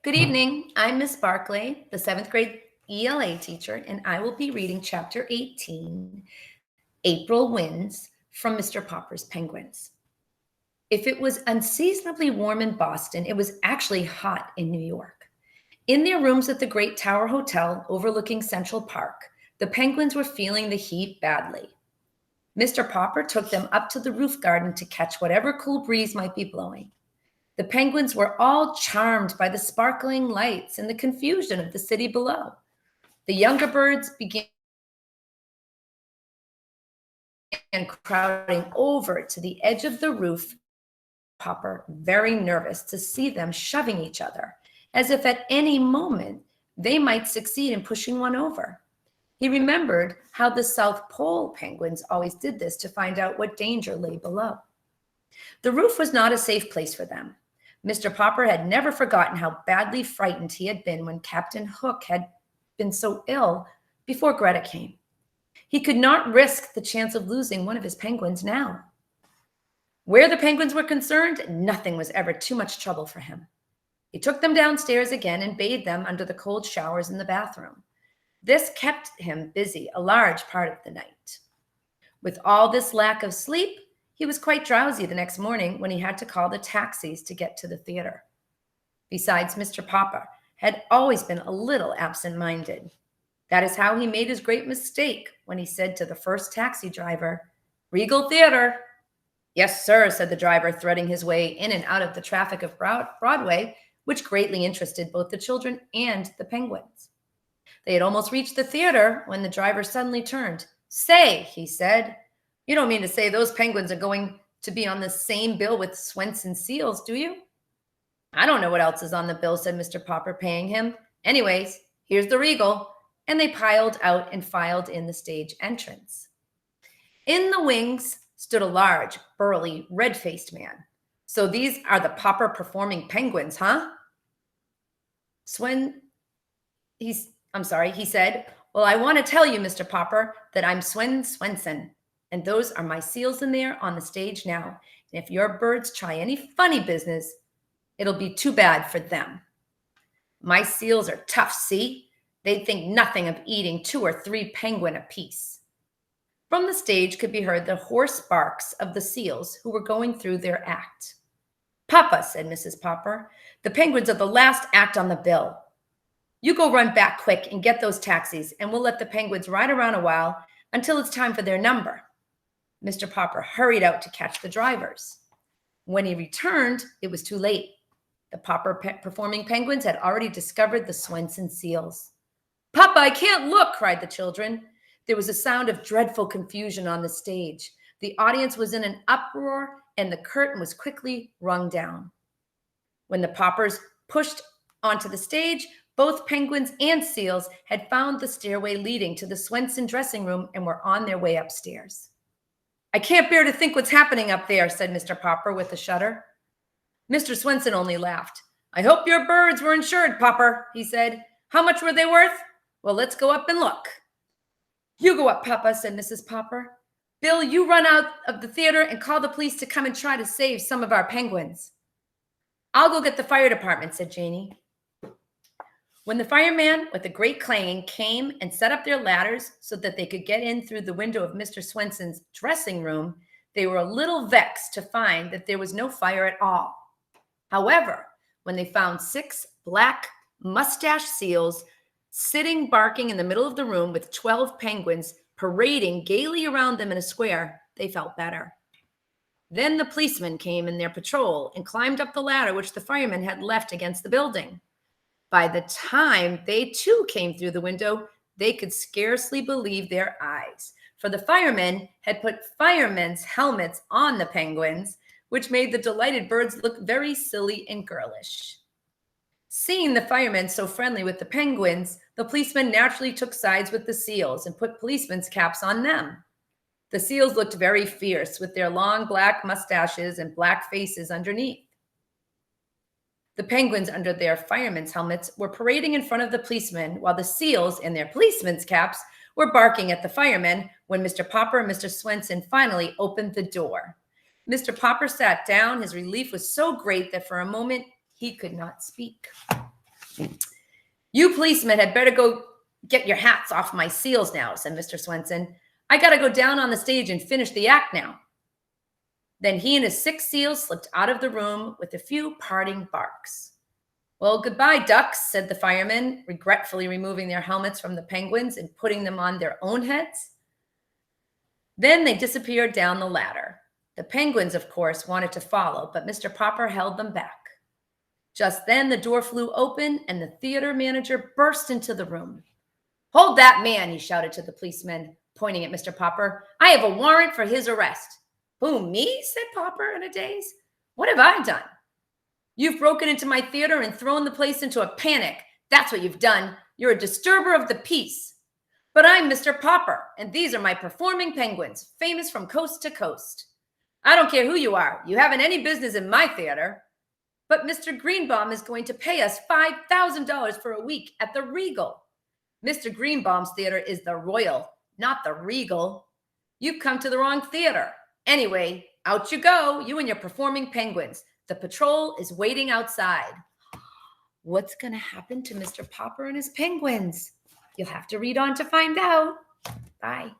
Good evening. I'm Miss Barclay, the 7th grade ELA teacher, and I will be reading Chapter 18, April Winds, from Mr. Popper's Penguins. If it was unseasonably warm in Boston, it was actually hot in New York. In their rooms at the Great Tower Hotel overlooking Central Park, the penguins were feeling the heat badly. Mr. Popper took them up to the roof garden to catch whatever cool breeze might be blowing. The penguins were all charmed by the sparkling lights and the confusion of the city below. The younger birds began crowding over to the edge of the roof, Popper very nervous to see them shoving each other, as if at any moment they might succeed in pushing one over. He remembered how the South Pole penguins always did this to find out what danger lay below. The roof was not a safe place for them. Mr. Popper had never forgotten how badly frightened he had been when Captain Hook had been so ill before Greta came. He could not risk the chance of losing one of his penguins now. Where the penguins were concerned, nothing was ever too much trouble for him. He took them downstairs again and bathed them under the cold showers in the bathroom. This kept him busy a large part of the night. With all this lack of sleep, he was quite drowsy the next morning when he had to call the taxis to get to the theater. Besides, Mr. Popper had always been a little absent-minded. That is how he made his great mistake when he said to the first taxi driver, "Regal Theater." "Yes, sir," said the driver, threading his way in and out of the traffic of Broadway, which greatly interested both the children and the penguins. They had almost reached the theater when the driver suddenly turned. "Say," he said, "you don't mean to say those penguins are going to be on the same bill with Swensons Seals, do you?" "I don't know what else is on the bill," said Mr. Popper, paying him. "Anyways, here's the Regal." And they piled out and filed in the stage entrance. In the wings stood a large, burly, red-faced man. "So these are the Popper performing penguins, huh?" He said, "Well, I want to tell you, Mr. Popper, that I'm Swenson, and those are my seals in there on the stage now. And if your birds try any funny business, it'll be too bad for them. My seals are tough, see? They'd think nothing of eating 2 or 3 penguin apiece." From the stage could be heard the hoarse barks of the seals who were going through their act. "Papa," said Mrs. Popper, "the penguins are the last act on the bill. You go run back quick and get those taxis, and we'll let the penguins ride around a while until it's time for their number." Mr. Popper hurried out to catch the drivers. When he returned, it was too late. The Popper performing penguins had already discovered the Swensons Seals. "Papa, I can't look," cried the children. There was a sound of dreadful confusion on the stage. The audience was in an uproar, and the curtain was quickly rung down. When the Poppers pushed onto the stage, both penguins and seals had found the stairway leading to the Swenson dressing room and were on their way upstairs. "I can't bear to think what's happening up there," said Mr. Popper with a shudder. Mr. Swenson only laughed. "I hope your birds were insured, Popper," he said. "How much were they worth? Well, let's go up and look." "You go up, Papa," said Mrs. Popper. "Bill, you run out of the theater and call the police to come and try to save some of our penguins." "I'll go get the fire department," said Janie. When the fireman, with a great clanging, came and set up their ladders so that they could get in through the window of Mr. Swenson's dressing room, they were a little vexed to find that there was no fire at all. However, when they found 6 black, mustached seals sitting barking in the middle of the room with 12 penguins parading gaily around them in a square, they felt better. Then the policemen came in their patrol and climbed up the ladder which the firemen had left against the building. By the time they too came through the window, they could scarcely believe their eyes, for the firemen had put firemen's helmets on the penguins, which made the delighted birds look very silly and girlish. Seeing the firemen so friendly with the penguins, the policemen naturally took sides with the seals and put policemen's caps on them. The seals looked very fierce with their long black mustaches and black faces underneath. The penguins, under their firemen's helmets, were parading in front of the policemen, while the seals, in their policemen's caps, were barking at the firemen when Mr. Popper and Mr. Swenson finally opened the door. Mr. Popper sat down. His relief was so great that for a moment he could not speak. You policemen had better go get your hats off my seals now, said Mr. Swenson. I got to go down on the stage and finish the act now. Then he and his 6 seals slipped out of the room with a few parting barks. Well, goodbye, ducks, said the firemen, regretfully removing their helmets from the penguins and putting them on their own heads. Then they disappeared down the ladder. The penguins, of course, wanted to follow, but Mr. Popper held them back. Just then the door flew open and the theater manager burst into the room. Hold that man, he shouted to the policeman, pointing at Mr. Popper. I have a warrant for his arrest. Who, me? Said Popper in a daze. What have I done? You've broken into my theater and thrown the place into a panic. That's what you've done. You're a disturber of the peace. But I'm Mr. Popper, and these are my performing penguins, famous from coast to coast. I don't care who you are. You haven't any business in my theater. But Mr. Greenbaum is going to pay us $5,000 for a week at the Regal. Mr. Greenbaum's theater is the Royal, not the Regal. You've come to the wrong theater. Anyway, out you go, you and your performing penguins. The patrol is waiting outside. What's going to happen to Mr. Popper and his penguins? You'll have to read on to find out. Bye.